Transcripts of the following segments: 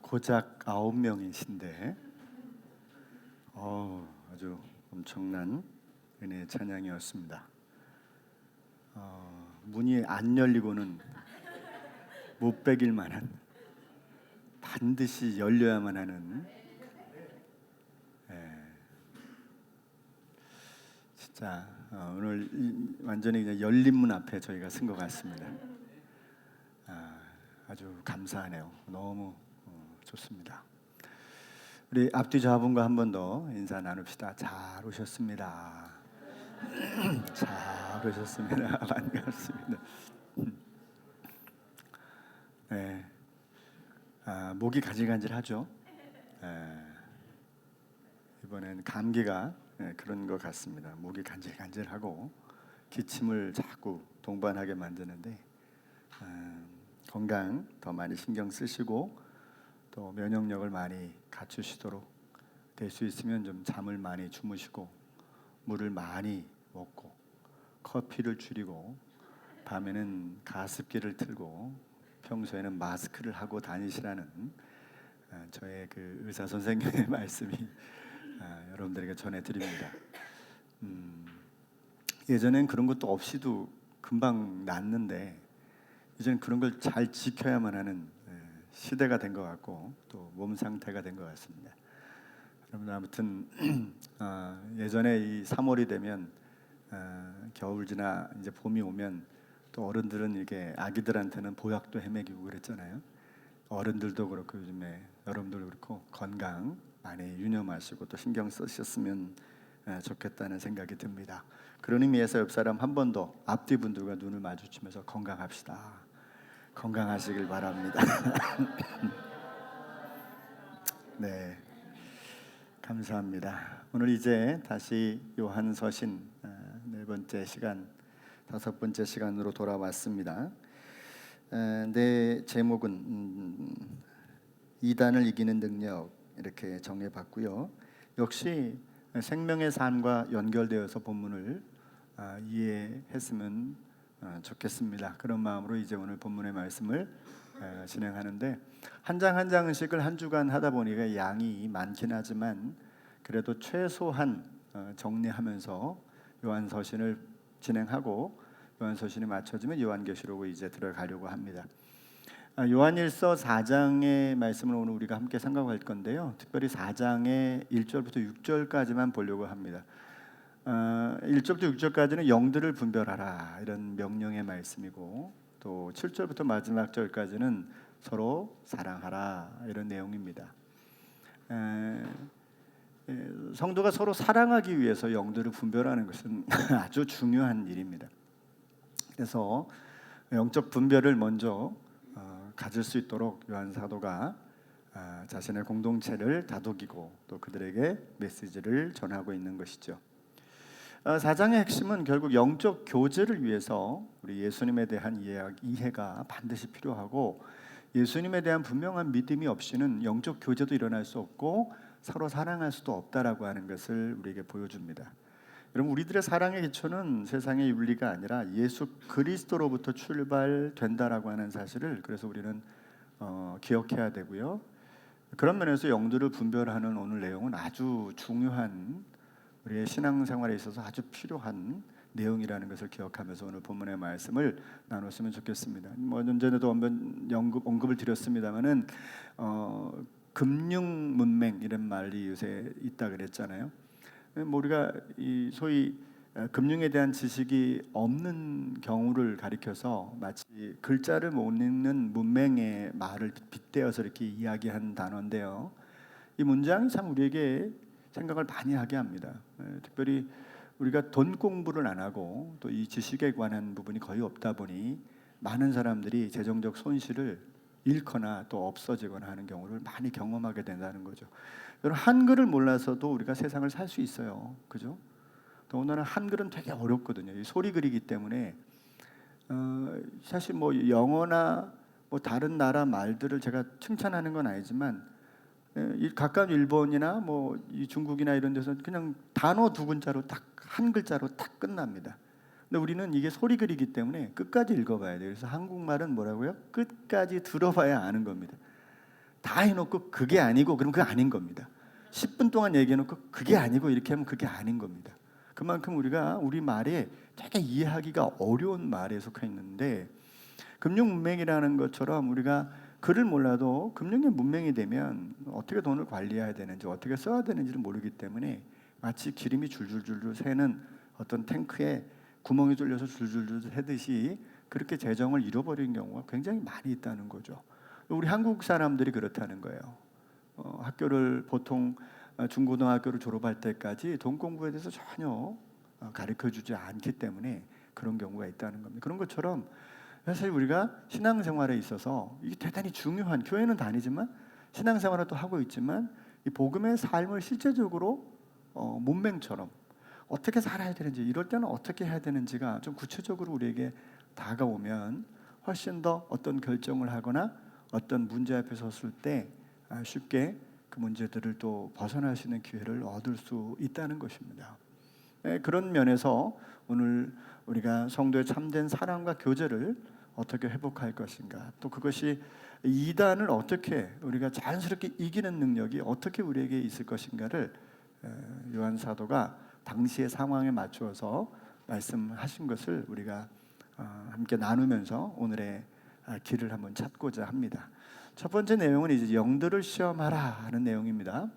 고작 9명이신데 아주 엄청난 은혜의 찬양이었습니다. 문이 안 열리고는 못 베길 만한, 반드시 열려야만 하는, 진짜 오늘 완전히 그냥 열린 문 앞에 저희가 쓴 것 같습니다. 아주 감사하네요. 너무 좋습니다. 우리 앞뒤 좌분과 한 번 더 인사 나눕시다. 잘 오셨습니다. 잘 오셨습니다. 반갑습니다. 네. 목이 간질간질하죠. 이번엔 감기가 그런 것 같습니다. 목이 간질간질하고 기침을 자꾸 동반하게 만드는데 건강 더 많이 신경 쓰시고 또 면역력을 많이 갖추시도록 될 수 있으면 좀 잠을 많이 주무시고 물을 많이 먹고 커피를 줄이고 밤에는 가습기를 틀고 평소에는 마스크를 하고 다니시라는 저의 그 의사 선생님의 말씀이 여러분들에게 전해드립니다. 예전엔 그런 것도 없이도 금방 낫는데 이제는 그런 걸 잘 지켜야만 하는 시대가 된 것 같고 또 몸 상태가 된 것 같습니다. 여러분 아무튼 예전에 이 3월이 되면 겨울 지나 이제 봄이 오면 또 어른들은 이렇게 아기들한테는 보약도 헤매기고 그랬잖아요. 어른들도 그렇고 요즘에 여러분들도 그렇고 건강 많이 유념하시고 또 신경 쓰셨으면 좋겠다는 생각이 듭니다. 그런 의미에서 옆 사람 한 번 더 앞뒤 분들과 눈을 마주치면서 건강합시다. 건강하시길 바랍니다. 네, 감사합니다. 오늘 이제 다시 요한서신 네 번째 시간, 다섯 번째 시간으로 돌아왔습니다. 내 제목은 이단을 이기는 능력 이렇게 정해봤고요. 역시 생명의 삶과 연결되어서 본문을 이해했으면 좋겠습니다. 그런 마음으로 이제 오늘 본문의 말씀을 진행하는데 한 장 한 장씩을 한 주간 하다 보니까 양이 많긴 하지만 그래도 최소한 정리하면서 요한서신을 진행하고 요한서신이 맞춰지면 요한계시록으로 이제 들어가려고 합니다. 요한일서 4장의 말씀을 오늘 우리가 함께 생각할 건데요. 특별히 4장의 1절부터 6절까지만 보려고 합니다. 1절부터 6절까지는 영들을 분별하라 이런 명령의 말씀이고 또 7절부터 마지막 절까지는 서로 사랑하라 이런 내용입니다. 성도가 서로 사랑하기 위해서 영들을 분별하는 것은 아주 중요한 일입니다. 그래서 영적 분별을 먼저 가질 수 있도록 요한 사도가 자신의 공동체를 다독이고 또 그들에게 메시지를 전하고 있는 것이죠. 4장의 핵심은 결국 영적 교제를 위해서 우리 예수님에 대한 이해가 반드시 필요하고 예수님에 대한 분명한 믿음이 없이는 영적 교제도 일어날 수 없고 서로 사랑할 수도 없다라고 하는 것을 우리에게 보여줍니다. 여러분 우리들의 사랑의 기초는 세상의 윤리가 아니라 예수 그리스도로부터 출발된다라고 하는 사실을 그래서 우리는 기억해야 되고요. 그런 면에서 영들을 분별하는 오늘 내용은 아주 중요한 우리의 신앙생활에 있어서 아주 필요한 내용이라는 것을 기억하면서 오늘 본문의 말씀을 나눴으면 좋겠습니다. 전에도 언급을 드렸습니다만은 금융 문맹 이런 말이 요새 있다 그랬잖아요. 우리가 이 소위 금융에 대한 지식이 없는 경우를 가리켜서 마치 글자를 못 읽는 문맹의 말을 빗대어서 이렇게 이야기한 단어인데요. 이 문장이 참 우리에게 생각을 많이 하게 합니다. 특별히 우리가 돈 공부를 안 하고 또 이 지식에 관한 부분이 거의 없다 보니 많은 사람들이 재정적 손실을 잃거나 또 없어지거나 하는 경우를 많이 경험하게 된다는 거죠. 여러분 한글을 몰라서도 우리가 세상을 살 수 있어요. 그죠? 더군다나 한글은 되게 어렵거든요. 이 소리 그리기 때문에 사실 뭐 영어나 뭐 다른 나라 말들을 제가 칭찬하는 건 아니지만 가까운 일본이나 뭐 이 중국이나 이런 데서 그냥 단어 두 글자로 딱 한 글자로 딱 끝납니다. 근데 우리는 이게 소리 그리기 때문에 끝까지 읽어봐야 돼요. 그래서 한국말은 뭐라고요? 끝까지 들어봐야 아는 겁니다. 다 해놓고 그게 아니고 그럼 그게 아닌 겁니다. 10분 동안 얘기해놓고 그게 아니고 이렇게 하면 그게 아닌 겁니다. 그만큼 우리가 우리 말에 되게 이해하기가 어려운 말에 속해 있는데, 금융 문맹이라는 것처럼 우리가 글을 몰라도 금융의 문맹이 되면 어떻게 돈을 관리해야 되는지 어떻게 써야 되는지를 모르기 때문에 마치 기름이 줄줄줄 새는 어떤 탱크에 구멍이 뚫려서 줄줄줄 새듯이 그렇게 재정을 잃어버리는 경우가 굉장히 많이 있다는 거죠. 우리 한국 사람들이 그렇다는 거예요. 학교를 보통 중고등학교를 졸업할 때까지 돈 공부에 대해서 전혀 가르쳐주지 않기 때문에 그런 경우가 있다는 겁니다. 그런 것처럼 사실 우리가 신앙생활에 있어서 이게 대단히 중요한, 교회는 다니지만 신앙생활을 또 하고 있지만 이 복음의 삶을 실제적으로 문맹처럼 어떻게 살아야 되는지, 이럴 때는 어떻게 해야 되는지가 좀 구체적으로 우리에게 다가오면 훨씬 더 어떤 결정을 하거나 어떤 문제 앞에 섰을 때 쉽게 그 문제들을 또 벗어날 수 있는 기회를 얻을 수 있다는 것입니다. 그런 면에서 오늘 우리가 성도의 참된 사랑과 교제를 어떻게 회복할 것인가, 또 그것이 이단을 어떻게 우리가 자연스럽게 이기는 능력이 어떻게 우리에게 있을 것인가를 요한 사도가 당시의 상황에 맞추어서 말씀하신 것을 우리가 함께 나누면서 오늘의 길을 한번 찾고자 합니다. 첫 번째 내용은 이제 영들을 시험하라 하는 내용입니다.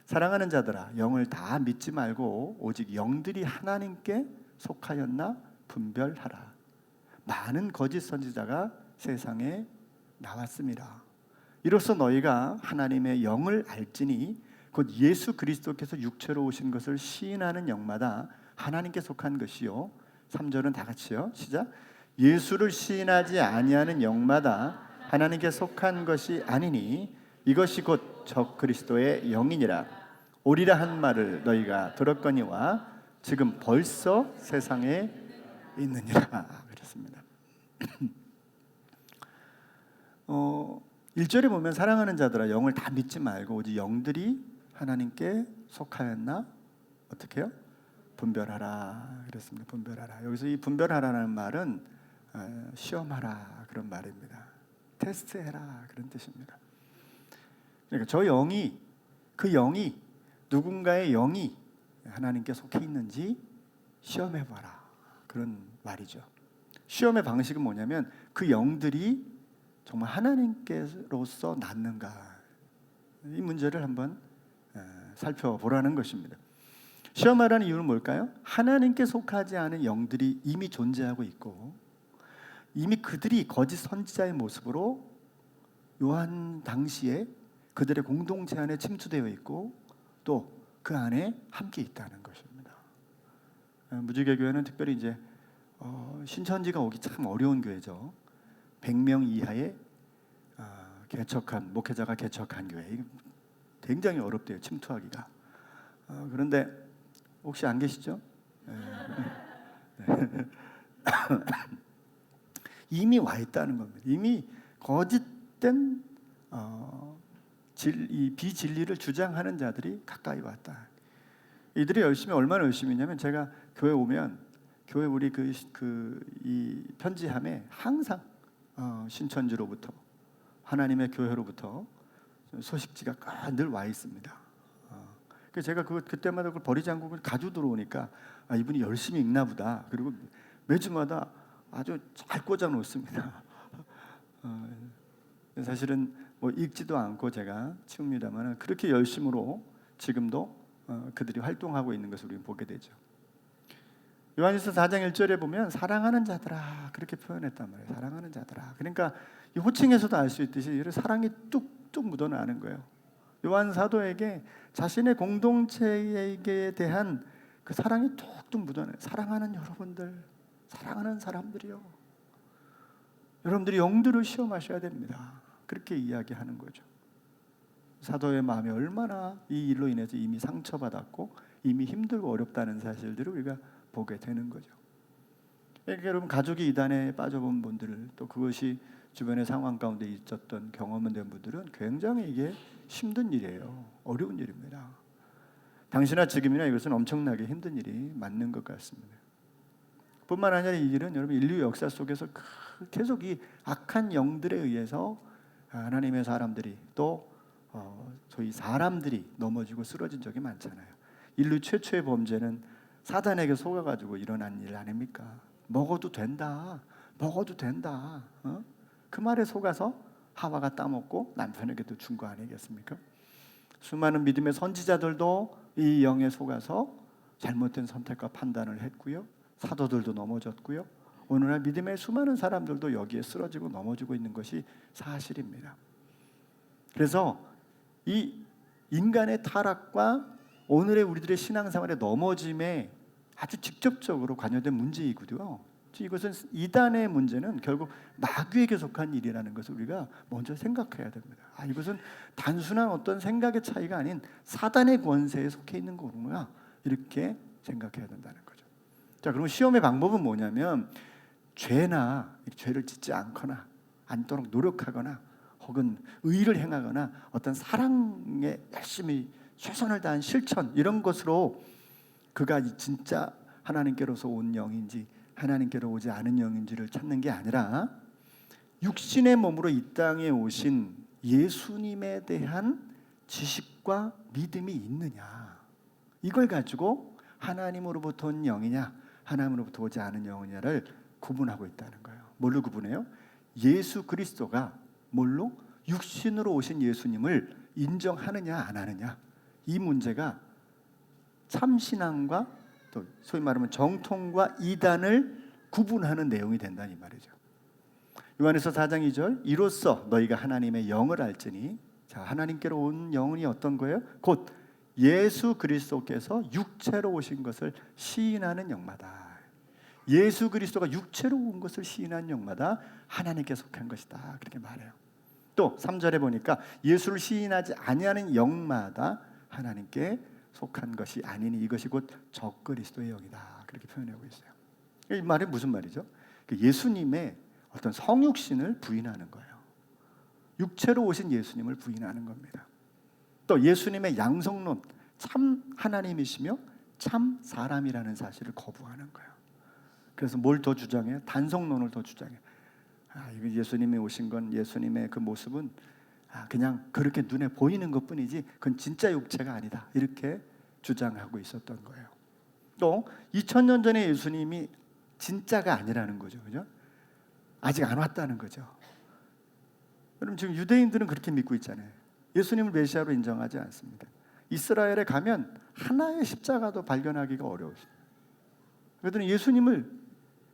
사랑하는 자들아, 영을 다 믿지 말고 오직 영들이 하나님께 속하였나 분별하라. 많은 거짓 선지자가 세상에 나왔습니다. 이로써 너희가 하나님의 영을 알지니 곧 예수 그리스도께서 육체로 오신 것을 시인하는 영마다 하나님께 속한 것이요. 3절은 다 같이요. 시작. 예수를 시인하지 아니하는 영마다 하나님께 속한 것이 아니니 이것이 곧 적 그리스도의 영이니라. 오리라 한 말을 너희가 들었거니와 지금 벌써 세상에 있느니라. 그렇습니다. 1절에 보면 사랑하는 자들아 영을 다 믿지 말고 오직 영들이 하나님께 속하였나 어떻게 해요? 분별하라. 그렇습니다. 분별하라. 여기서 이 분별하라는 말은 시험하라 그런 말입니다. 테스트해라 그런 뜻입니다. 그러니까 저 영이, 그 영이, 누군가의 영이 하나님께 속해 있는지 시험해봐라 그런 말이죠. 시험의 방식은 뭐냐면 그 영들이 정말 하나님께로서 낫는가, 이 문제를 한번 살펴보라는 것입니다. 시험하라는 이유는 뭘까요? 하나님께 속하지 않은 영들이 이미 존재하고 있고 이미 그들이 거짓 선지자의 모습으로 요한 당시에 그들의 공동체 안에 침투되어 있고 또 그 안에 함께 있다는 것입니다. 무지개 교회는 특별히 이제 신천지가 오기 참 어려운 교회죠. 100명 이하의 개척한 목회자가 개척한 교회, 굉장히 어렵대요, 침투하기가. 그런데 혹시 안 계시죠? 이미 와 있다는 겁니다. 이미 거짓된 이 비진리를 주장하는 자들이 가까이 왔다. 이들이 얼마나 열심히 했냐면 제가 교회 오면 교회 우리 이 편지함에 항상 신천지로부터 하나님의 교회로부터 소식지가 늘 와 있습니다. 그래서 제가 그때마다 그걸 버리지 않고 가지고 들어오니까 이분이 열심히 읽나 보다. 그리고 매주마다 아주 잘 꽂아 놓습니다. 사실은 뭐 읽지도 않고 제가 치웁니다만 그렇게 열심으로 지금도 그들이 활동하고 있는 것을 우리는 보게 되죠. 요한일서 4장 1절에 보면 사랑하는 자들아 그렇게 표현했단 말이에요. 사랑하는 자들아. 그러니까 이 호칭에서도 알 수 있듯이 사랑이 뚝뚝 묻어나는 거예요. 요한 사도에게 자신의 공동체에 대한 그 사랑이 뚝뚝 묻어나요. 사랑하는 여러분들, 사랑하는 사람들이요, 여러분들이 영들을 시험하셔야 됩니다. 그렇게 이야기하는 거죠. 사도의 마음이 얼마나 이 일로 인해서 이미 상처받았고 이미 힘들고 어렵다는 사실들을 우리가 보게 되는 거죠. 그러니까 여러분, 가족이 이단에 빠져본 분들, 또 그것이 주변의 상황 가운데 있었던 경험은 된 분들은 굉장히 이게 힘든 일이에요. 어려운 일입니다. 당시나 지금이나 이것은 엄청나게 힘든 일이 맞는 것 같습니다. 뿐만 아니라 이 일은 여러분 인류 역사 속에서 계속 이 악한 영들에 의해서 하나님의 사람들이 또 저희 사람들이 넘어지고 쓰러진 적이 많잖아요. 인류 최초의 범죄는 사단에게 속아가지고 일어난 일 아닙니까? 먹어도 된다, 먹어도 된다. 그 말에 속아서 하와가 따먹고 남편에게도 준 거 아니겠습니까? 수많은 믿음의 선지자들도 이 영에 속아서 잘못된 선택과 판단을 했고요. 사도들도 넘어졌고요. 오늘날 믿음의 수많은 사람들도 여기에 쓰러지고 넘어지고 있는 것이 사실입니다. 그래서 이 인간의 타락과 오늘의 우리들의 신앙생활의 넘어짐에 아주 직접적으로 관여된 문제이고요. 이것은 이단의 문제는 결국 마귀에게 속한 일이라는 것을 우리가 먼저 생각해야 됩니다. 이것은 단순한 어떤 생각의 차이가 아닌 사단의 권세에 속해 있는 거구나, 이렇게 생각해야 된다는 거죠. 자, 그럼 시험의 방법은 뭐냐면 죄를 짓지 않도록 노력하거나 혹은 의를 행하거나 어떤 사랑에 열심히 최선을 다한 실천, 이런 것으로 그가 진짜 하나님께로서 온 영인지 하나님께로 오지 않은 영인지를 찾는 게 아니라 육신의 몸으로 이 땅에 오신 예수님에 대한 지식과 믿음이 있느냐, 이걸 가지고 하나님으로부터 온 영이냐 하나님으로부터 오지 않은 영이냐를 구분하고 있다는 거예요. 뭘로 구분해요? 예수 그리스도가 뭘로? 육신으로 오신 예수님을 인정하느냐 안 하느냐, 이 문제가 참신앙과 또 소위 말하면 정통과 이단을 구분하는 내용이 된다는 이 말이죠. 요한에서 4장 2절, 이로써 너희가 하나님의 영을 알지니. 자, 하나님께로 온 영이 어떤 거예요? 곧 예수 그리스도께서 육체로 오신 것을 시인하는 영마다. 예수 그리스도가 육체로 온 것을 시인한 영마다 하나님께 속한 것이다, 그렇게 말해요. 또 3절에 보니까 예수를 시인하지 아니하는 영마다 하나님께 속한 것이 아니니 이것이 곧 적그리스도의 영이다, 그렇게 표현하고 있어요. 이 말이 무슨 말이죠? 예수님의 어떤 성육신을 부인하는 거예요. 육체로 오신 예수님을 부인하는 겁니다. 또 예수님의 양성론, 참 하나님이시며 참 사람이라는 사실을 거부하는 거예요. 그래서 뭘 더 주장해요? 단성론을 더 주장해요. 이거 예수님이 오신 건, 예수님의 그 모습은 그냥 그렇게 눈에 보이는 것뿐이지 그건 진짜 육체가 아니다, 이렇게 주장하고 있었던 거예요. 또 2000년 전에 예수님이 진짜가 아니라는 거죠, 그죠? 아직 안 왔다는 거죠. 여러분, 지금 유대인들은 그렇게 믿고 있잖아요. 예수님을 메시아로 인정하지 않습니다. 이스라엘에 가면 하나의 십자가도 발견하기가 어려웠습니다. 그들은 예수님을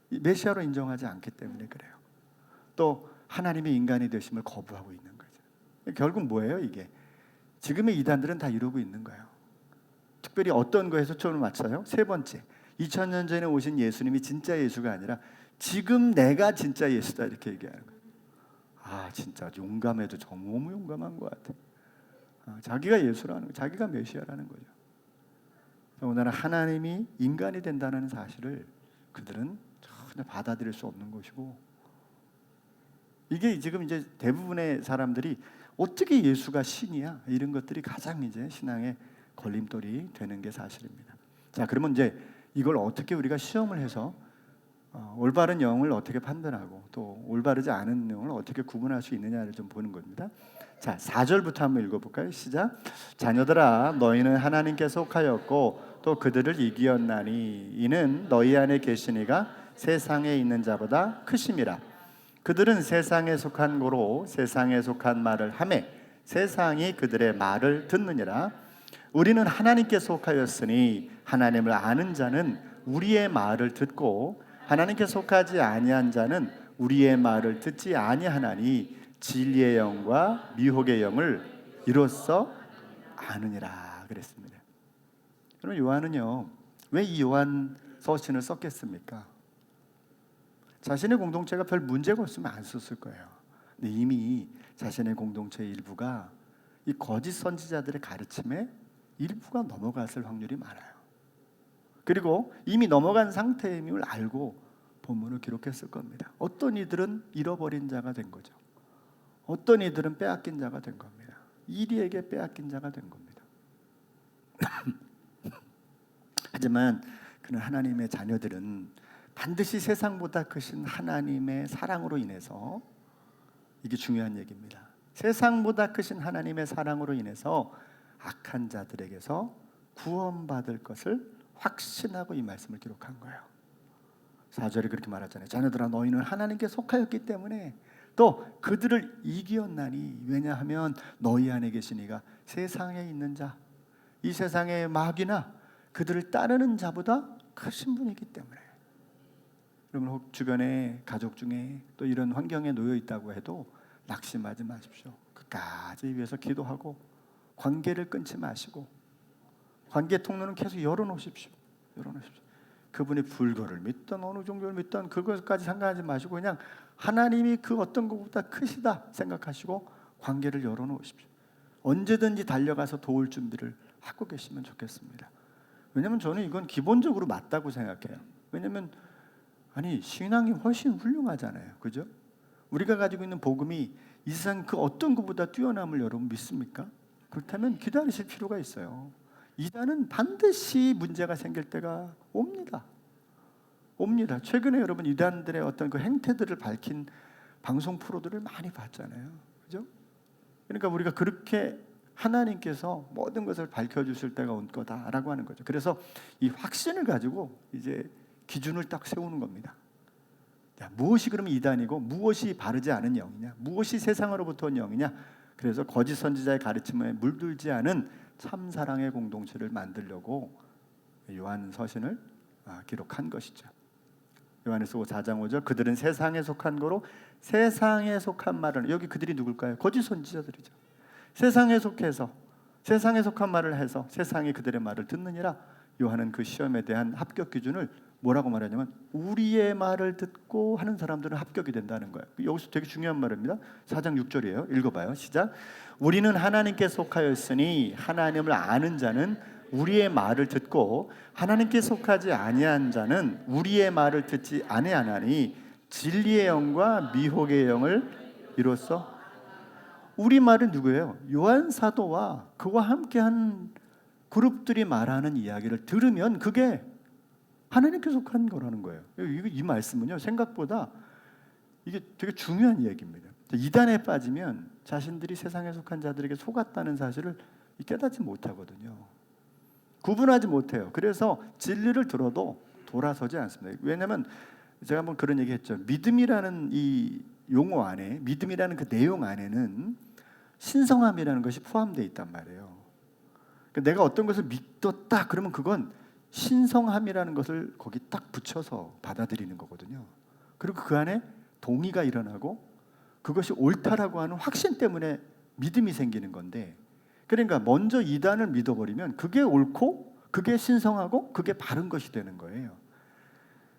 메시아로 인정하지 않기 때문에 그래요. 또 하나님의 인간이 되심을 거부하고 있는 거죠. 결국 뭐예요, 이게? 지금의 이단들은 다 이러고 있는 거예요. 특별히 어떤 거에 초점을 맞춰요? 세 번째, 2000년 전에 오신 예수님이 진짜 예수가 아니라 지금 내가 진짜 예수다, 이렇게 얘기하는 거예요. 진짜 용감해도 너무 용감한 것 같아. 자기가 예수라는 거예요. 자기가 메시아라는 거죠. 오늘은 하나님이 인간이 된다는 사실을 그들은 전혀 받아들일 수 없는 것이고, 이게 지금 이제 대부분의 사람들이 어떻게 예수가 신이야, 이런 것들이 가장 이제 신앙의 걸림돌이 되는 게 사실입니다. 자, 그러면 이제 이걸 어떻게 우리가 시험을 해서 올바른 영을 어떻게 판단하고 또 올바르지 않은 영을 어떻게 구분할 수 있느냐를 좀 보는 겁니다. 자, 4절부터 한번 읽어볼까요? 시작. 자녀들아, 너희는 하나님께 속하였고 또 그들을 이기었나니 이는 너희 안에 계신 이가 세상에 있는 자보다 크심이라. 그들은 세상에 속한 고로 세상에 속한 말을 하매 세상이 그들의 말을 듣느니라. 우리는 하나님께 속하였으니 하나님을 아는 자는 우리의 말을 듣고 하나님께 속하지 아니한 자는 우리의 말을 듣지 아니하나니 진리의 영과 미혹의 영을 이로써 아느니라 그랬습니다. 그럼 요한은요, 왜 이 요한 서신을 썼겠습니까? 자신의 공동체가 별 문제가 없으면 안 썼을 거예요. 근데 이미 자신의 공동체의 일부가 이 거짓 선지자들의 가르침에 일부가 넘어갔을 확률이 많아요. 그리고 이미 넘어간 상태임을 알고 본문을 기록했을 겁니다. 어떤 이들은 잃어버린 자가 된 거죠. 어떤 이들은 빼앗긴 자가 된 겁니다. 이리에게 빼앗긴 자가 된 겁니다. 하지만 그는 하나님의 자녀들은 반드시 세상보다 크신 하나님의 사랑으로 인해서, 이게 중요한 얘기입니다, 세상보다 크신 하나님의 사랑으로 인해서 악한 자들에게서 구원받을 것을 확신하고 이 말씀을 기록한 거예요. 4절에 그렇게 말하잖아요. 자녀들아 너희는 하나님께 속하였기 때문에 또 그들을 이기었나니 왜냐하면 너희 안에 계신 이가 세상에 있는 자, 이 세상의 마귀나 그들을 따르는 자보다 크신 분이기 때문에. 여러분 혹 주변에 가족 중에 또 이런 환경에 놓여 있다고 해도 낙심하지 마십시오. 끝까지 위해서 기도하고 관계를 끊지 마시고 관계 통로는 계속 열어놓으십시오. 그분이 불교를 믿든 어느 종교를 믿든 그것까지 상관하지 마시고 그냥 하나님이 그 어떤 것보다 크시다 생각하시고 관계를 열어놓으십시오. 언제든지 달려가서 도울 준비를 하고 계시면 좋겠습니다. 왜냐하면 저는 이건 기본적으로 맞다고 생각해요. 왜냐하면 아니 신앙이 훨씬 훌륭하잖아요. 그죠? 우리가 가지고 있는 복음이 이 세상 그 어떤 것보다 뛰어남을 여러분 믿습니까? 그렇다면 기다리실 필요가 있어요. 이단은 반드시 문제가 생길 때가 옵니다. 최근에 여러분 이단들의 어떤 그 행태들을 밝힌 방송 프로들을 많이 봤잖아요. 그죠? 그러니까 우리가 그렇게 하나님께서 모든 것을 밝혀주실 때가 온 거다라고 하는 거죠. 그래서 이 확신을 가지고 이제 기준을 딱 세우는 겁니다. 야, 무엇이 그러면 이단이고 무엇이 바르지 않은 영이냐, 무엇이 세상으로부터 온 영이냐. 그래서 거짓 선지자의 가르침에 물들지 않은 참 사랑의 공동체를 만들려고 요한 서신을 기록한 것이죠. 요한에서 4장 5절 그들은 세상에 속한 거로 세상에 속한 말을, 여기 그들이 누굴까요? 거짓 선지자들이죠. 세상에 속해서 세상에 속한 말을 해서 세상이 그들의 말을 듣느니라. 요한은 그 시험에 대한 합격 기준을 뭐라고 말하냐면 우리의 말을 듣고 하는 사람들은 합격이 된다는 거예요. 여기서 되게 중요한 말입니다. 4장 6절이에요. 읽어봐요. 시작. 우리는 하나님께 속하였으니 하나님을 아는 자는 우리의 말을 듣고 하나님께 속하지 아니한 자는 우리의 말을 듣지 아니하나니 진리의 영과 미혹의 영을 이로써. 우리 말은 누구예요? 요한 사도와 그와 함께한 그룹들이 말하는 이야기를 들으면 그게 하나님께 속한 거라는 거예요. 이 말씀은요 생각보다 이게 되게 중요한 이야기입니다. 이단에 빠지면 자신들이 세상에 속한 자들에게 속았다는 사실을 깨닫지 못하거든요. 구분하지 못해요. 그래서 진리를 들어도 돌아서지 않습니다. 왜냐하면 제가 한번 그런 얘기했죠. 믿음이라는 이 용어 안에, 믿음이라는 그 내용 안에는 신성함이라는 것이 포함되어 있단 말이에요. 그러니까 내가 어떤 것을 믿었다 그러면 그건 신성함이라는 것을 거기 딱 붙여서 받아들이는 거거든요. 그리고 그 안에 동의가 일어나고 그것이 옳다라고 하는 확신 때문에 믿음이 생기는 건데, 그러니까 먼저 이단을 믿어버리면 그게 옳고 그게 신성하고 그게 바른 것이 되는 거예요.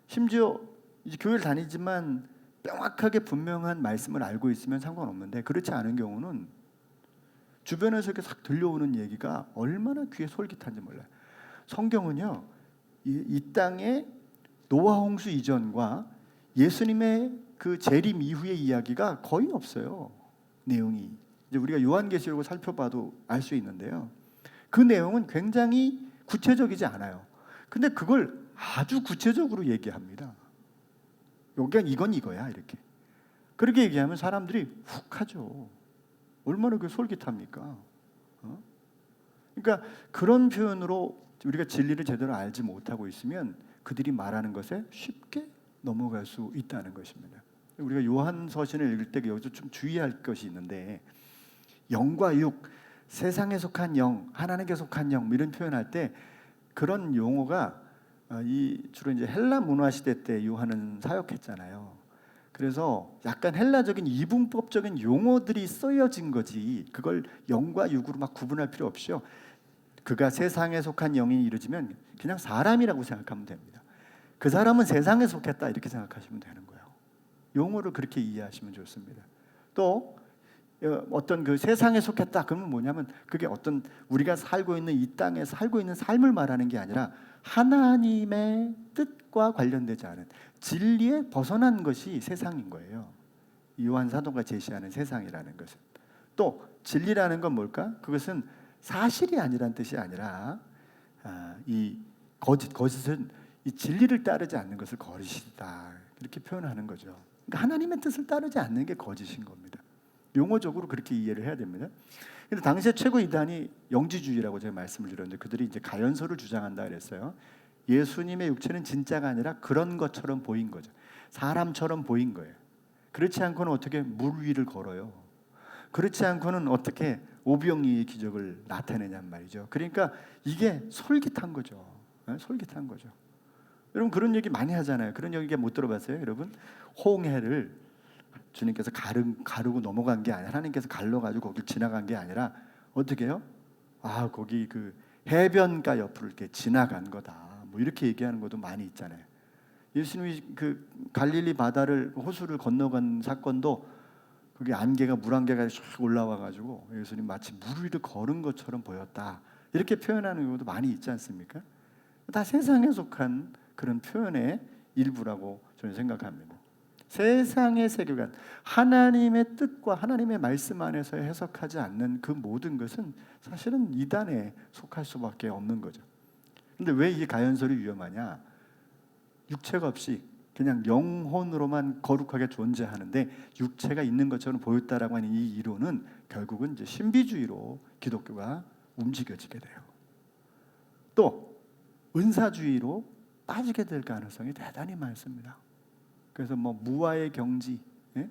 심지어 이제 교회를 다니지만 명확하게 분명한 말씀을 알고 있으면 상관없는데 그렇지 않은 경우는 주변에서 이렇게 싹 들려오는 얘기가 얼마나 귀에 솔깃한지 몰라요. 성경은요 이 땅의 노아 홍수 이전과 예수님의 그 재림 이후의 이야기가 거의 없어요. 내용이 이제 우리가 요한계시록을 살펴봐도 알 수 있는데요. 그 내용은 굉장히 구체적이지 않아요. 근데 그걸 아주 구체적으로 얘기합니다. 여기가 이건 이거야 이렇게. 그렇게 얘기하면 사람들이 훅 하죠. 얼마나 그 솔깃합니까? 그러니까 그런 표현으로 우리가 진리를 제대로 알지 못하고 있으면 그들이 말하는 것에 쉽게 넘어갈 수 있다는 것입니다. 우리가 요한 서신을 읽을 때 여기서 좀 주의할 것이 있는데, 영과 육, 세상에 속한 영, 하나님께 속한 영 이런 표현할 때 그런 용어가 주로 이제 헬라 문화 시대 때 요한은 사역했잖아요. 그래서 약간 헬라적인 이분법적인 용어들이 쓰여진 거지 그걸 영과 육으로 막 구분할 필요 없이요. 그가 세상에 속한 영이 이루어지면 그냥 사람이라고 생각하면 됩니다. 그 사람은 세상에 속했다 이렇게 생각하시면 되는 거예요. 용어를 그렇게 이해하시면 좋습니다. 또 어떤 그 세상에 속했다 그러면 뭐냐면 그게 어떤 우리가 살고 있는 이 땅에 살고 있는 삶을 말하는 게 아니라 하나님의 뜻과 관련되지 않은 진리에 벗어난 것이 세상인 거예요. 요한 사도가 제시하는 세상이라는 것은. 또 진리라는 건 뭘까? 그것은 사실이 아니란 뜻이 아니라 이 거짓은 이 진리를 따르지 않는 것을 거짓이다 이렇게 표현하는 거죠. 그러니까 하나님의 뜻을 따르지 않는 게 거짓인 겁니다. 용어적으로 그렇게 이해를 해야 됩니다. 근데 당시에 최고 이단이 영지주의라고 제가 말씀을 드렸는데 그들이 이제 가연서를 주장한다 그랬어요. 예수님의 육체는 진짜가 아니라 그런 것처럼 보인 거죠. 사람처럼 보인 거예요. 그렇지 않고는 어떻게 물 위를 걸어요. 그렇지 않고는 어떻게 오병이의 기적을 나타내냔 말이죠. 그러니까 이게 솔깃한 거죠. 솔깃한 거죠. 여러분 그런 얘기 많이 하잖아요. 그런 얘기 못 들어봤어요, 여러분? 홍해를 주님께서 가르고 넘어간 게 아니라 하나님께서 갈라가지고 거길 지나간 게 아니라 어떻게 해요? 아 거기 그 해변가 옆을 이렇게 지나간 거다. 뭐 이렇게 얘기하는 것도 많이 있잖아요. 예수님이 그 갈릴리 바다를 호수를 건너간 사건도 그게 안개가 물안개가 쫙 올라와가지고 예수님 마치 물 위를 걸은 것처럼 보였다. 이렇게 표현하는 경우도 많이 있지 않습니까? 다 세상에 속한 그런 표현의 일부라고 저는 생각합니다. 세상의 세계관, 하나님의 뜻과 하나님의 말씀 안에서 해석하지 않는 그 모든 것은 사실은 이단에 속할 수밖에 없는 거죠. 근데 왜 이 가연설이 위험하냐? 육체가 없이 그냥 영혼으로만 거룩하게 존재하는데 육체가 있는 것처럼 보였다라고 하는 이 이론은 결국은 이제 신비주의로 기독교가 움직여지게 돼요. 또 은사주의로 빠지게 될 가능성이 대단히 많습니다. 그래서 뭐 무아의 경지, 예?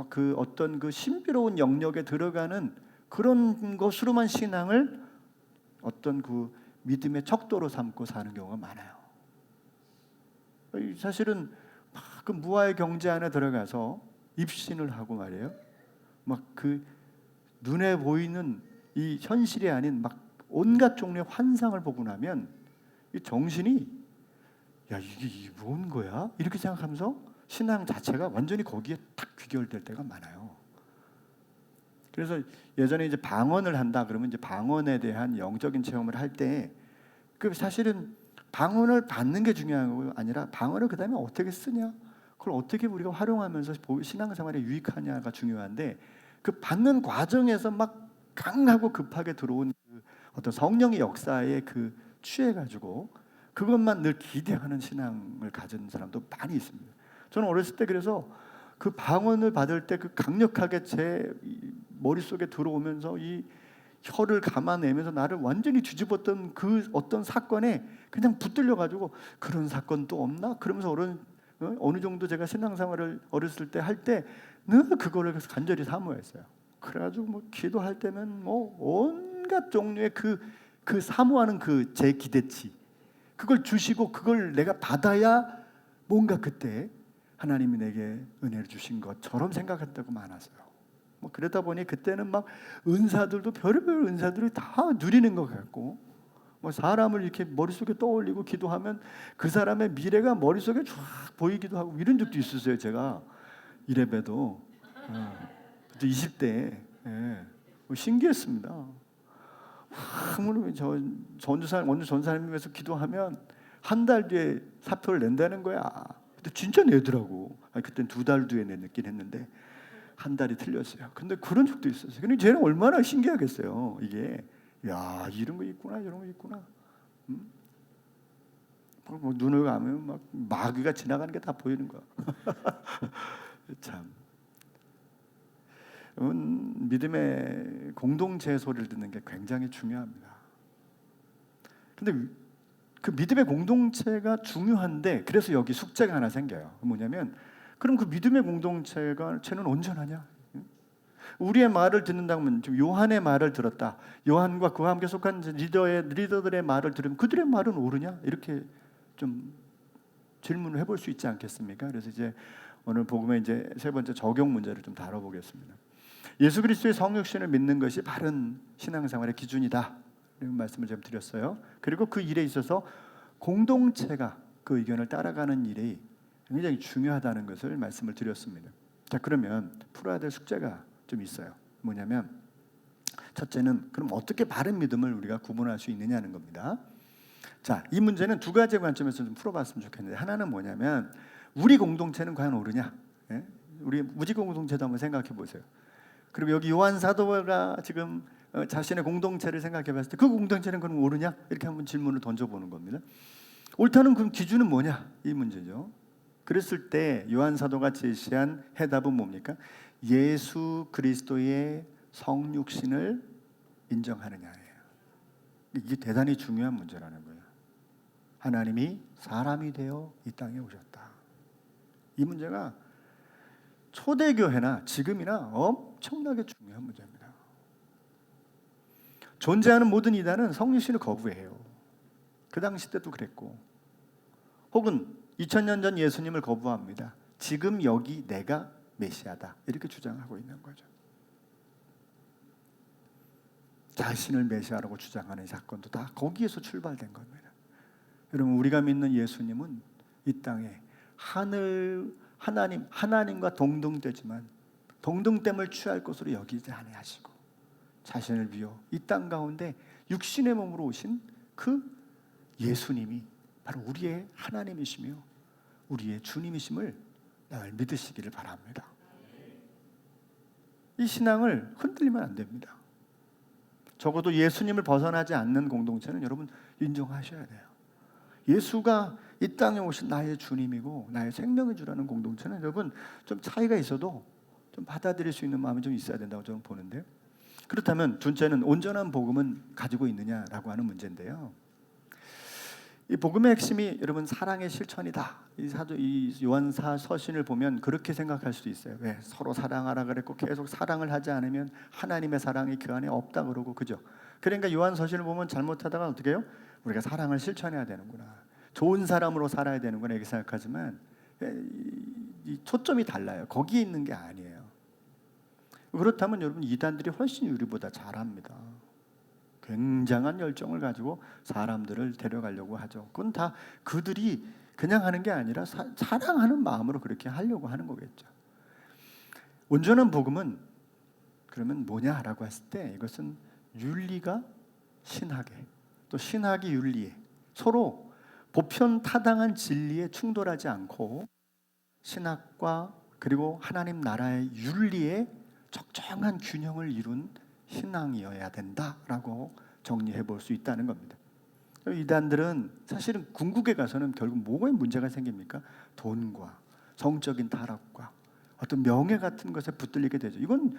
그 어떤 그 신비로운 영역에 들어가는 그런 것으로만 신앙을 어떤 그 믿음의 척도로 삼고 사는 경우가 많아요. 사실은 막 그 무아의 경지 안에 들어가서 입신을 하고 말이에요. 막 그 눈에 보이는 이 현실이 아닌 막 온갖 종류의 환상을 보고 나면 이 정신이 야 이게 뭔 거야? 이렇게 생각하면서 신앙 자체가 완전히 거기에 탁 귀결될 때가 많아요. 그래서 예전에 이제 방언을 한다 그러면 이제 방언에 대한 영적인 체험을 할 때 그 사실은 방언을 받는 게 중요한 게 아니라 방언을 그다음에 어떻게 쓰냐, 그걸 어떻게 우리가 활용하면서 신앙생활에 유익하냐가 중요한데 그 받는 과정에서 막 강하고 급하게 들어온 그 어떤 성령의 역사에 그 취해가지고 그것만 늘 기대하는 신앙을 가진 사람도 많이 있습니다. 저는 어렸을 때 그래서 그 방언을 받을 때 그 강력하게 제 머릿속에 들어오면서 이 혀를 감아내면서 나를 완전히 뒤집었던 그 어떤 사건에 그냥 붙들려가지고 그런 사건 또 없나? 그러면서 어느 정도 제가 신앙생활을 어렸을 때 할 때 늘 그거를 간절히 사모했어요. 그래가지고 뭐 기도할 때는 뭐 온갖 종류의 그 사모하는 그 제 기대치 그걸 주시고 그걸 내가 받아야 뭔가 그때 하나님이 내게 은혜를 주신 것처럼 생각했다고 많았어요. 뭐 그러다 보니 그때는 막 은사들도 별의별 은사들을 다 누리는 것 같고 뭐 사람을 이렇게 머릿속에 떠올리고 기도하면 그 사람의 미래가 머릿속에 쫙 보이기도 하고 이런 적도 있었어요. 제가 이래봬도 20대 신기했습니다. 아무리 저 전사님에서 기도하면 한 달 뒤에 사표를 낸다는 거야. 근데 진짜 내더라고. 그때는 2달 뒤에 내긴 했는데 한 달이 틀렸어요. 근데 그런 적도 있었어요. 근데 쟤는 얼마나 신기하겠어요. 이게 야 이런 거 있구나 이런 거 있구나. 뭐 눈을 감으면 막 마귀가 지나가는 게 다 보이는 거야. 참. 믿음의 공동체 소리를 듣는 게 굉장히 중요합니다. 근데 그 믿음의 공동체가 중요한데 그래서 여기 숙제가 하나 생겨요. 뭐냐면 그럼 그 믿음의 공동체는 온전하냐? 우리의 말을 듣는다고 하면 지금 요한의 말을 들었다. 요한과 그와 함께 속한 리더들의 말을 들으면 그들의 말은 옳으냐? 이렇게 좀 질문을 해볼 수 있지 않겠습니까? 그래서 이제 오늘 복음의 이제 세 번째 적용 문제를 좀 다뤄보겠습니다. 예수 그리스도의 성육신을 믿는 것이 바른 신앙생활의 기준이다. 이런 말씀을 좀 드렸어요. 그리고 그 일에 있어서 공동체가 그 의견을 따라가는 일이 굉장히 중요하다는 것을 말씀을 드렸습니다. 자, 그러면 풀어야 될 숙제가 좀 있어요. 뭐냐면 첫째는 그럼 어떻게 바른 믿음을 우리가 구분할 수 있느냐는 겁니다. 자, 이 문제는 두 가지 관점에서 좀 풀어봤으면 좋겠는데 하나는 뭐냐면 우리 공동체는 과연 옳으냐? 예? 우리 무지 공동체도 한번 생각해 보세요. 그리고 여기 요한 사도가 지금 자신의 공동체를 생각해 봤을 때 그 공동체는 그럼 옳으냐? 이렇게 한번 질문을 던져보는 겁니다. 옳다는 그 기준은 뭐냐? 이 문제죠. 그랬을 때 요한 사도가 제시한 해답은 뭡니까? 예수 그리스도의 성육신을 인정하느냐예요. 이게 대단히 중요한 문제라는 거예요. 하나님이 사람이 되어 이 땅에 오셨다. 이 문제가 초대교회나 지금이나 엄청나게 중요한 문제입니다. 존재하는 모든 이단은 성육신을 거부해요. 그 당시 때도 그랬고, 혹은 2000년 전 예수님을 거부합니다. 지금 여기 내가 메시아다 이렇게 주장하고 있는 거죠. 자신을 메시아라고 주장하는 사건도 다 거기에서 출발된 겁니다. 여러분, 우리가 믿는 예수님은 이 땅에 하나님과 동등되지만 동등됨을 취할 것으로 여기지 아니하시고 자신을 비워 이 땅 가운데 육신의 몸으로 오신 그 예수님이 바로 우리의 하나님이시며 우리의 주님이심을 늘 믿으시기를 바랍니다. 이 신앙을 흔들리면 안 됩니다. 적어도 예수님을 벗어나지 않는 공동체는 여러분 인정하셔야 돼요. 예수가 이 땅에 오신 나의 주님이고 나의 생명의 주라는 공동체는 여러분 좀 차이가 있어도 좀 받아들일 수 있는 마음이 좀 있어야 된다고 저는 보는데요. 그렇다면 둘째는 온전한 복음은 가지고 있느냐라고 하는 문제인데요. 이 복음의 핵심이 여러분 사랑의 실천이다. 이 요한사 서신을 보면 그렇게 생각할 수도 있어요. 왜 서로 사랑하라 그랬고 계속 사랑을 하지 않으면 하나님의 사랑이 그 안에 없다 그러고, 그죠? 그러니까 요한 서신을 보면 잘못하다가 어떻게 해요? 우리가 사랑을 실천해야 되는구나, 좋은 사람으로 살아야 되는구나 이렇게 생각하지만 이 초점이 달라요. 거기에 있는 게 아니에요. 그렇다면 여러분 이단들이 훨씬 우리보다 잘합니다. 굉장한 열정을 가지고 사람들을 데려가려고 하죠. 그건 다 그들이 그냥 하는 게 아니라 사랑하는 마음으로 그렇게 하려고 하는 거겠죠. 온전한 복음은 그러면 뭐냐라고 했을 때 이것은 윤리가 신학에, 또 신학이 윤리에 서로 보편 타당한 진리에 충돌하지 않고 신학과 그리고 하나님 나라의 윤리에 적정한 균형을 이룬 신앙이어야 된다라고 정리해 볼 수 있다는 겁니다. 이단들은 사실은 궁극에 가서는 결국 뭐가 문제가 생깁니까? 돈과 성적인 타락과 어떤 명예 같은 것에 붙들리게 되죠. 이건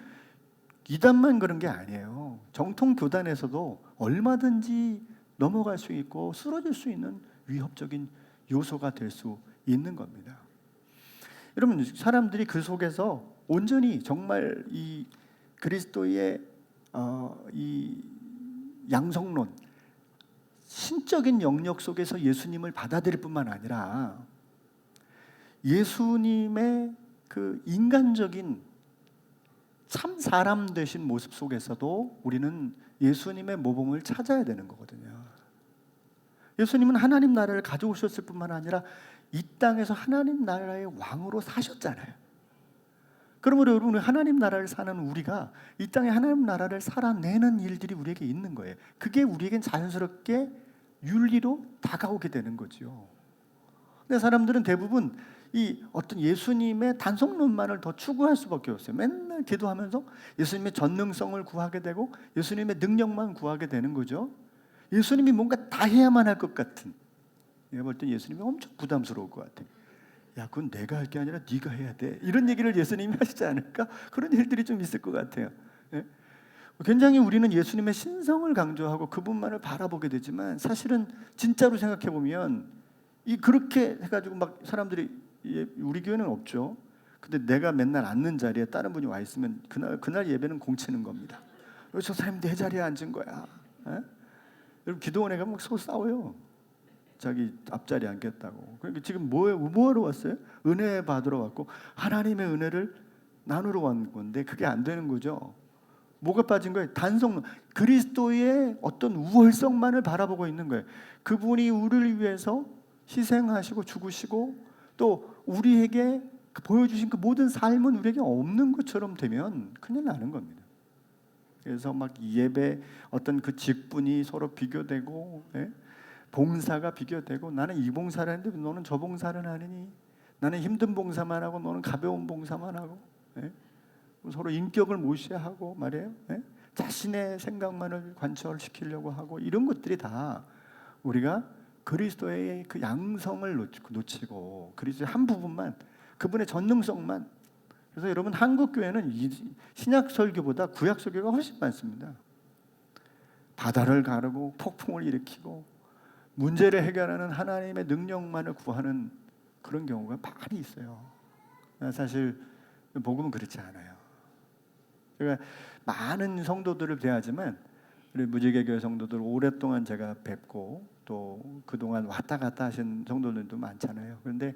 이단만 그런 게 아니에요. 정통 교단에서도 얼마든지 넘어갈 수 있고 쓰러질 수 있는 위협적인 요소가 될 수 있는 겁니다. 여러분, 사람들이 그 속에서 온전히 정말 이 그리스도의 이 양성론, 신적인 영역 속에서 예수님을 받아들일 뿐만 아니라 예수님의 그 인간적인 참 사람 되신 모습 속에서도 우리는 예수님의 모범을 찾아야 되는 거거든요. 예수님은 하나님 나라를 가져오셨을 뿐만 아니라 이 땅에서 하나님 나라의 왕으로 사셨잖아요. 그러므로 여러분, 하나님 나라를 사는 우리가 이 땅에 하나님 나라를 살아내는 일들이 우리에게 있는 거예요. 그게 우리에겐 자연스럽게 윤리로 다가오게 되는 거죠. 근데 사람들은 대부분 이 어떤 예수님의 단속론만을 더 추구할 수밖에 없어요. 맨날 기도하면서 예수님의 전능성을 구하게 되고 예수님의 능력만 구하게 되는 거죠. 예수님이 뭔가 다 해야만 할 것 같은, 내가 볼 때 예수님이 엄청 부담스러울 것 같아요. 야, 그건 내가 할 게 아니라 네가 해야 돼, 이런 얘기를 예수님이 하시지 않을까? 그런 일들이 좀 있을 것 같아요. 예? 굉장히 우리는 예수님의 신성을 강조하고 그분만을 바라보게 되지만 사실은 진짜로 생각해 보면 이 그렇게 해가지고 막 사람들이, 우리 교회는 없죠. 근데 내가 맨날 앉는 자리에 다른 분이 와 있으면 그날 예배는 공치는 겁니다. 왜 저 사람이 내 자리에 앉은 거야? 예? 여러분, 기도원에 가면 막 서로 싸워요. 자기 앞자리에 앉겠다고. 그러니까 지금 뭐하러 왔어요? 은혜 받으러 왔고 하나님의 은혜를 나누러 온 건데 그게 안 되는 거죠. 뭐가 빠진 거예요? 단속, 그리스도의 어떤 우월성만을 바라보고 있는 거예요. 그분이 우리를 위해서 희생하시고 죽으시고 또 우리에게 보여주신 그 모든 삶은 우리에게 없는 것처럼 되면 큰일 나는 겁니다. 그래서 막 예배 어떤 그 직분이 서로 비교되고, 예? 봉사가 비교되고, 나는 이 봉사를 하는데 너는 저 봉사를 하느니, 나는 힘든 봉사만 하고 너는 가벼운 봉사만 하고, 예? 서로 인격을 무시하고 말이에요. 예? 자신의 생각만을 관철시키려고 하고, 이런 것들이 다 우리가 그리스도의 그 양성을 놓치고 그리스도의 한 부분만, 그분의 전능성만 그래서 여러분 한국 교회는 신약 설교보다 구약 설교가 훨씬 많습니다. 바다를 가르고 폭풍을 일으키고 문제를 해결하는 하나님의 능력만을 구하는 그런 경우가 많이 있어요. 사실 복음은 그렇지 않아요. 제가 많은 성도들을 대하지만 우리 무지개교회 성도들 오랫동안 제가 뵙고 또 그동안 왔다 갔다 하신 성도들도 많잖아요. 그런데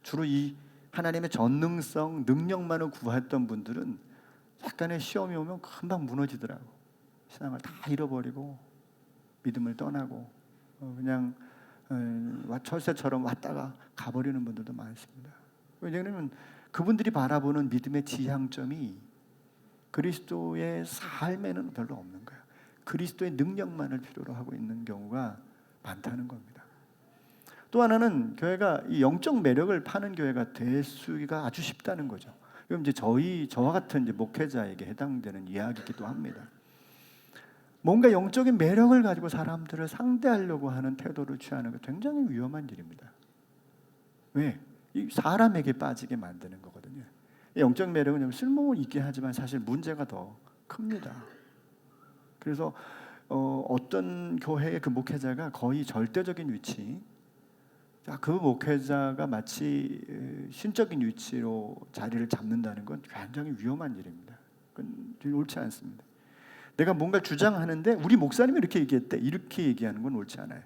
주로 이 하나님의 전능성, 능력만을 구했던 분들은 약간의 시험이 오면 금방 무너지더라고. 신앙을 다 잃어버리고 믿음을 떠나고 그냥 철새처럼 왔다가 가버리는 분들도 많습니다. 왜냐하면 그분들이 바라보는 믿음의 지향점이 그리스도의 삶에는 별로 없는 거예요. 그리스도의 능력만을 필요로 하고 있는 경우가 많다는 겁니다. 또 하나는 교회가 이 영적 매력을 파는 교회가 되기가 아주 쉽다는 거죠. 그럼 이제 저와 같은 이제 목회자에게 해당되는 이야기이기도 합니다. 뭔가 영적인 매력을 가지고 사람들을 상대하려고 하는 태도를 취하는 것 굉장히 위험한 일입니다. 왜? 이 사람에게 빠지게 만드는 거거든요. 영적 매력은 쓸모 있게 하지만 사실 문제가 더 큽니다. 그래서 어떤 교회의 그 목회자가 거의 절대적인 위치, 그 목회자가 마치 신적인 위치로 자리를 잡는다는 건 굉장히 위험한 일입니다. 그건 옳지 않습니다. 내가 뭔가 주장하는데 우리 목사님이 이렇게 얘기했대, 이렇게 얘기하는 건 옳지 않아요.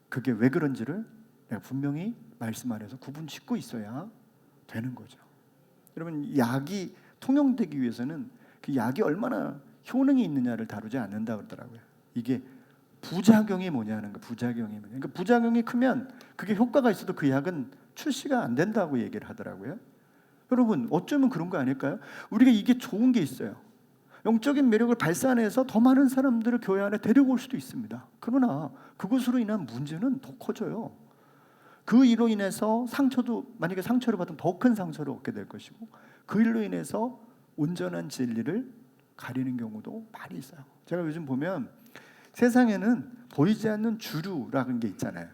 그게 왜 그런지를 내가 분명히 말씀 안에서 구분 짓고 있어야 되는 거죠. 여러분, 약이 통용되기 위해서는 그 약이 얼마나 효능이 있느냐를 다루지 않는다 그러더라고요. 이게 부작용이 뭐냐는 거, 부작용이 뭐냐. 그러니까 부작용이 크면 그게 효과가 있어도 그 약은 출시가 안 된다고 얘기를 하더라고요. 여러분, 어쩌면 그런 거 아닐까요? 우리가 이게 좋은 게 있어요. 영적인 매력을 발산해서 더 많은 사람들을 교회 안에 데려올 수도 있습니다. 그러나 그것으로 인한 문제는 더 커져요. 그 일로 인해서 만약에 상처를 받으면 더 큰 상처를 얻게 될 것이고, 그 일로 인해서 온전한 진리를 가리는 경우도 많이 있어요. 제가 요즘 보면 세상에는 보이지 않는 주류라는 게 있잖아요.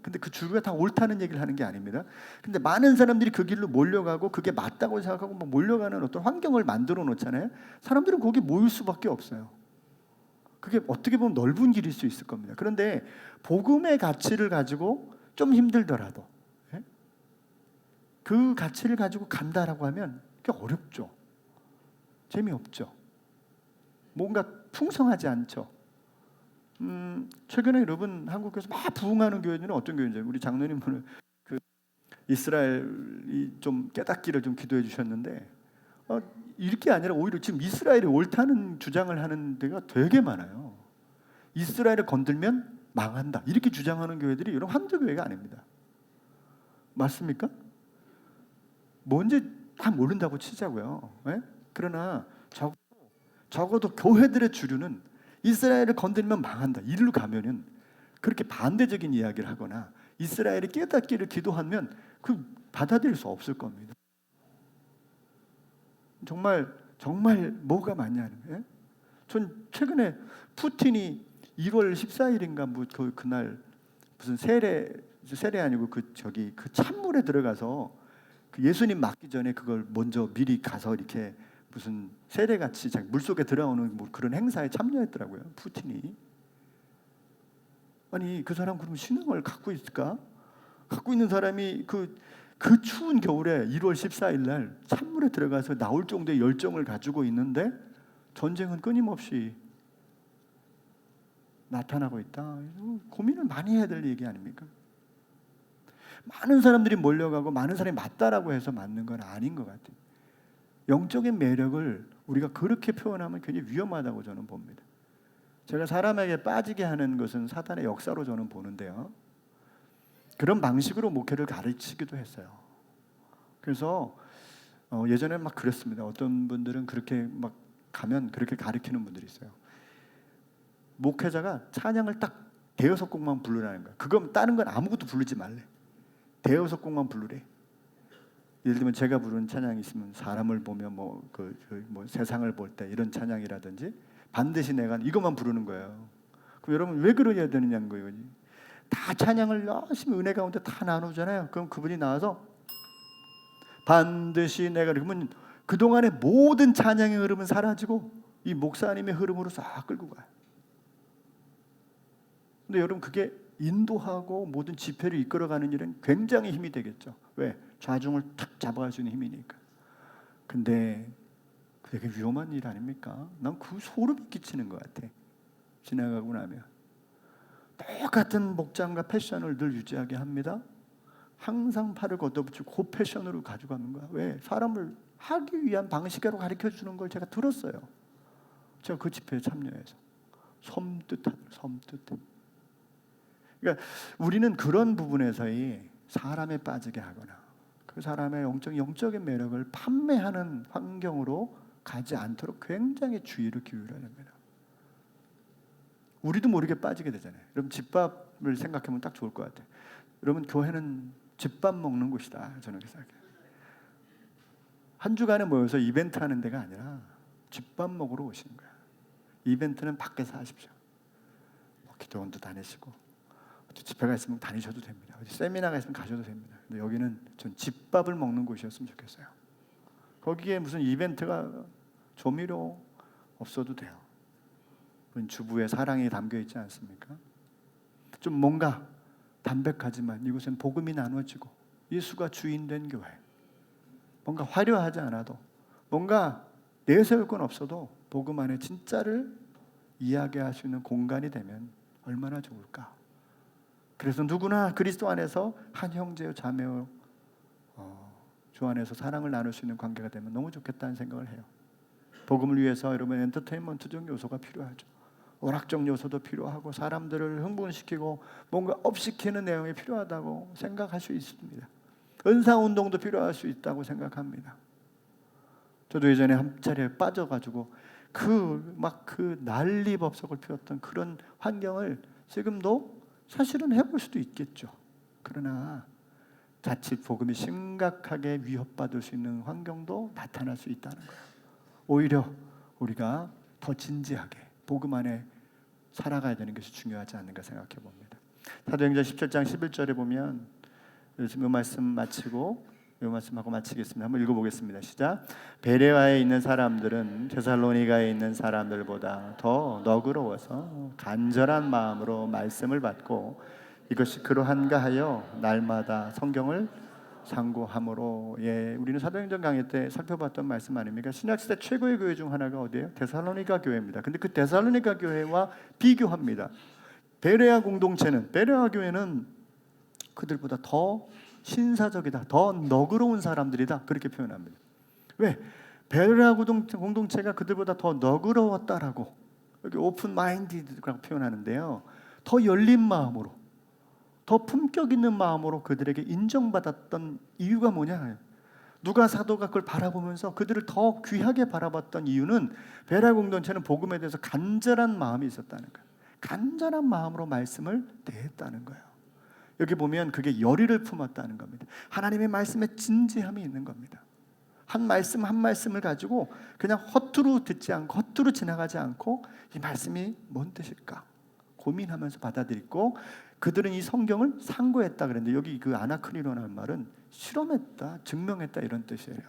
근데 그 주류가 다 옳다는 얘기를 하는 게 아닙니다. 근데 많은 사람들이 그 길로 몰려가고 그게 맞다고 생각하고 막 몰려가는 어떤 환경을 만들어 놓잖아요. 사람들은 거기 모일 수밖에 없어요. 그게 어떻게 보면 넓은 길일 수 있을 겁니다. 그런데 복음의 가치를 가지고 좀 힘들더라도 그 가치를 가지고 간다라고 하면 그게 어렵죠. 재미없죠. 뭔가 풍성하지 않죠. 최근에 여러분 한국에서 막 부흥하는 교회들은 어떤 교회인지, 우리 장로님 오늘 그 이스라엘이 좀 깨닫기를 좀 기도해 주셨는데 이렇게 아니라 오히려 지금 이스라엘이 옳다는 주장을 하는 데가 되게 많아요. 이스라엘을 건들면 망한다 이렇게 주장하는 교회들이 여러분 한두 교회가 아닙니다. 맞습니까? 뭔지 다 모른다고 치자고요. 네? 그러나 적어도 교회들의 주류는 이스라엘을 건들면 망한다 이리로 가면은 그렇게 반대적인 이야기를 하거나 이스라엘이 깨닫기를 기도하면 그 받아들일 수 없을 겁니다. 정말 뭐가 많냐는 거예요. 전 최근에 푸틴이 1월 14일인가 뭐 그날 무슨 세례 아니고 그 찬물에 들어가서 그 예수님 맞기 전에 그걸 먼저 미리 가서 이렇게 무슨 세례같이 물속에 들어오는 뭐 그런 행사에 참여했더라고요. 푸틴이. 아니 그 사람 그러면 신앙을 갖고 있을까? 갖고 있는 사람이 그 추운 겨울에 1월 14일 날 찬물에 들어가서 나올 정도의 열정을 가지고 있는데 전쟁은 끊임없이 나타나고 있다. 고민을 많이 해야 될 얘기 아닙니까? 많은 사람들이 몰려가고 많은 사람이 맞다라고 해서 맞는 건 아닌 것 같아요. 영적인 매력을 우리가 그렇게 표현하면 굉장히 위험하다고 저는 봅니다. 제가 사람에게 빠지게 하는 것은 사탄의 역사로 저는 보는데요. 그런 방식으로 목회를 가르치기도 했어요. 그래서 예전에 막 그랬습니다. 어떤 분들은 그렇게 막 가면 그렇게 가르치는 분들이 있어요. 목회자가 찬양을 딱 대여섯 곡만 부르라는 거야. 그건 다른 건 아무것도 부르지 말래. 대여섯 곡만 부르래. 예를 들면 제가 부르는 찬양이 있으면 사람을 보며 뭐 세상을 볼 때 이런 찬양이라든지 반드시 내가 이것만 부르는 거예요. 그럼 여러분 왜 그러셔야 되느냐는 거예요. 다 찬양을 열심히 은혜 가운데 다 나누잖아요. 그럼 그분이 나와서 반드시 내가 그러면 그동안의 모든 찬양의 흐름은 사라지고 이 목사님의 흐름으로 싹 끌고 가요. 근데 여러분, 그게 인도하고 모든 집회를 이끌어가는 일은 굉장히 힘이 되겠죠. 왜? 좌중을 탁 잡아갈 수 있는 힘이니까. 근데 되게 위험한 일 아닙니까? 난 그 소름이 끼치는 것 같아. 지나가고 나면 똑같은 목장과 패션을 늘 유지하게 합니다. 항상 팔을 걷어붙이고 그 패션으로 가져가는 거야. 왜? 사람을 하기 위한 방식으로 가르쳐 주는 걸 제가 들었어요. 제가 그 집회에 참여해서 섬뜩. 그러니까 우리는 그런 부분에서의 사람에 빠지게 하거나 그 사람의 영적인 매력을 판매하는 환경으로 가지 않도록 굉장히 주의를 기울여야 됩니다. 우리도 모르게 빠지게 되잖아요. 여러분, 집밥을 생각하면 딱 좋을 것 같아요. 여러분, 교회는 집밥 먹는 곳이다. 저는 그렇게 생각해요. 한 주간에 모여서 이벤트 하는 데가 아니라 집밥 먹으러 오시는 거야. 이벤트는 밖에서 하십시오. 기도원도 다니시고 집회가 있으면 다니셔도 됩니다. 세미나가 있으면 가셔도 됩니다. 근데 여기는 전 집밥을 먹는 곳이었으면 좋겠어요. 거기에 무슨 이벤트가 조미료 없어도 돼요. 주부의 사랑이 담겨 있지 않습니까? 좀 뭔가 담백하지만 이곳은 복음이 나눠지고 예수가 주인된 교회. 뭔가 화려하지 않아도, 뭔가 내세울 건 없어도 복음 안에 진짜를 이야기할 수 있는 공간이 되면 얼마나 좋을까. 그래서 누구나 그리스도 안에서 한 형제요 자매요 주 안에서 사랑을 나눌 수 있는 관계가 되면 너무 좋겠다는 생각을 해요. 복음을 위해서 여러분, 엔터테인먼트적 요소가 필요하죠. 오락적 요소도 필요하고 사람들을 흥분시키고 뭔가 업시키는 내용이 필요하다고 생각할 수 있습니다. 은사운동도 필요할 수 있다고 생각합니다. 저도 예전에 한 차례 빠져가지고 그 난리법석을 피웠던 그런 환경을 지금도 사실은 해볼 수도 있겠죠. 그러나 자칫 복음이 심각하게 위협받을 수 있는 환경도 나타날 수 있다는 거예요. 오히려 우리가 더 진지하게 복음 안에 살아가야 되는 것이 중요하지 않는가 생각해 봅니다. 사도행전 17장 11절에 보면, 지금 이 말씀 마치고 이 말씀하고 마치겠습니다. 한번 읽어보겠습니다. 시작. 베레아에 있는 사람들은 데살로니가에 있는 사람들보다 더 너그러워서 간절한 마음으로 말씀을 받고 이것이 그러한가 하여 날마다 성경을 상고함으로. 우리는 사도행전 강의 때 살펴봤던 말씀 아닙니까? 신약시대 최고의 교회 중 하나가 어디예요? 데살로니가 교회입니다. 근데 그 데살로니가 교회와 비교합니다. 베레아 교회는 그들보다 더 신사적이다, 더 너그러운 사람들이다, 그렇게 표현합니다. 왜? 베레아 공동체가 그들보다 더 너그러웠다라고, 여기 오픈 마인디드라고 표현하는데요. 더 열린 마음으로, 더 품격 있는 마음으로 그들에게 인정받았던 이유가 뭐냐? 누가 사도가 그걸 바라보면서 그들을 더 귀하게 바라봤던 이유는 베레아 공동체는 복음에 대해서 간절한 마음이 있었다는 거예요. 간절한 마음으로 말씀을 대했다는 거예요. 여기 보면 그게 열의를 품었다는 겁니다. 하나님의 말씀에 진지함이 있는 겁니다. 한 말씀 한 말씀을 가지고 그냥 허투루 듣지 않고 허투루 지나가지 않고 이 말씀이 뭔 뜻일까 고민하면서 받아들이고, 그들은 이 성경을 상고했다 그랬는데 여기 그 아나크리노라는 말은 실험했다, 증명했다, 이런 뜻이에요.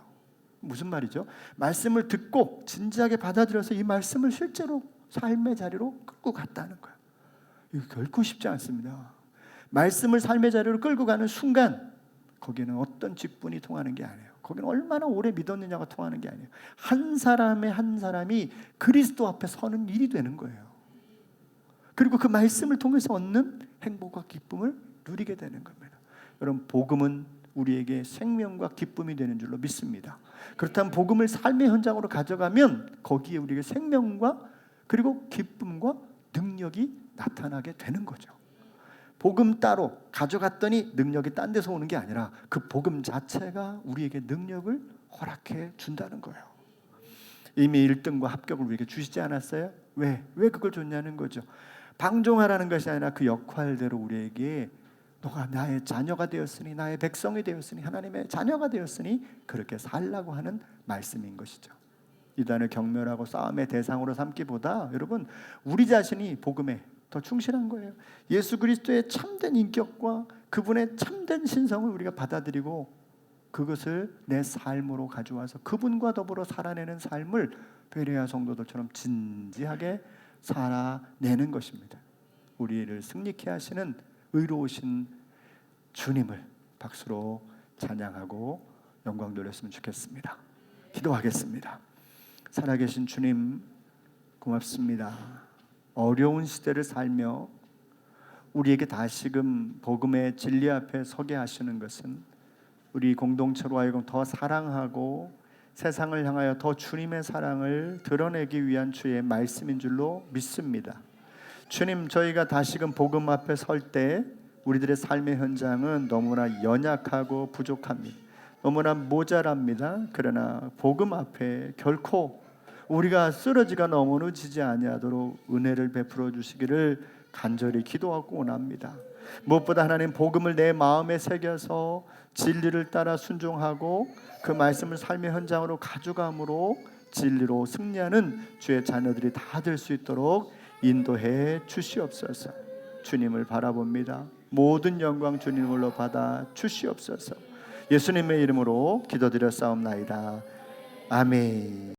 무슨 말이죠? 말씀을 듣고 진지하게 받아들여서 이 말씀을 실제로 삶의 자리로 끌고 갔다는 거예요. 이거 결코 쉽지 않습니다. 말씀을 삶의 자리로 끌고 가는 순간 거기는 어떤 직분이 통하는 게 아니에요. 거기는 얼마나 오래 믿었느냐가 통하는 게 아니에요. 한 사람이 그리스도 앞에 서는 일이 되는 거예요. 그리고 그 말씀을 통해서 얻는 행복과 기쁨을 누리게 되는 겁니다. 여러분, 복음은 우리에게 생명과 기쁨이 되는 줄로 믿습니다. 그렇다면 복음을 삶의 현장으로 가져가면 거기에 우리에게 생명과 그리고 기쁨과 능력이 나타나게 되는 거죠. 복음 따로 가져갔더니 능력이 딴 데서 오는 게 아니라 그 복음 자체가 우리에게 능력을 허락해 준다는 거예요. 이미 1등과 합격을 우리에게 주시지 않았어요? 왜 그걸 줬냐는 거죠. 방종하라는 것이 아니라 그 역할대로 우리에게 너가 나의 자녀가 되었으니, 나의 백성이 되었으니, 하나님의 자녀가 되었으니 그렇게 살라고 하는 말씀인 것이죠. 이단을 경멸하고 싸움의 대상으로 삼기보다 여러분, 우리 자신이 복음에 더 충실한 거예요. 예수 그리스도의 참된 인격과 그분의 참된 신성을 우리가 받아들이고 그것을 내 삶으로 가져와서 그분과 더불어 살아내는 삶을 베레아 성도들처럼 진지하게 살아내는 것입니다. 우리를 승리케 하시는 의로우신 주님을 박수로 찬양하고 영광 돌렸으면 좋겠습니다. 기도하겠습니다. 살아계신 주님, 고맙습니다. 어려운 시대를 살며 우리에게 다시금 복음의 진리 앞에 서게 하시는 것은 우리 공동체로 하여금 더 사랑하고 세상을 향하여 더 주님의 사랑을 드러내기 위한 주의 말씀인 줄로 믿습니다. 주님, 저희가 다시금 복음 앞에 설 때 우리들의 삶의 현장은 너무나 연약하고 부족합니다. 너무나 모자랍니다. 그러나 복음 앞에 결코 우리가 쓰러지가 넘어지지 아니하도록 은혜를 베풀어 주시기를 간절히 기도하고 원합니다. 무엇보다 하나님, 복음을 내 마음에 새겨서 진리를 따라 순종하고 그 말씀을 삶의 현장으로 가져감으로 진리로 승리하는 주의 자녀들이 다 될 수 있도록 인도해 주시옵소서. 주님을 바라봅니다. 모든 영광 주님으로 받아 주시옵소서. 예수님의 이름으로 기도드렸사옵나이다. 아멘.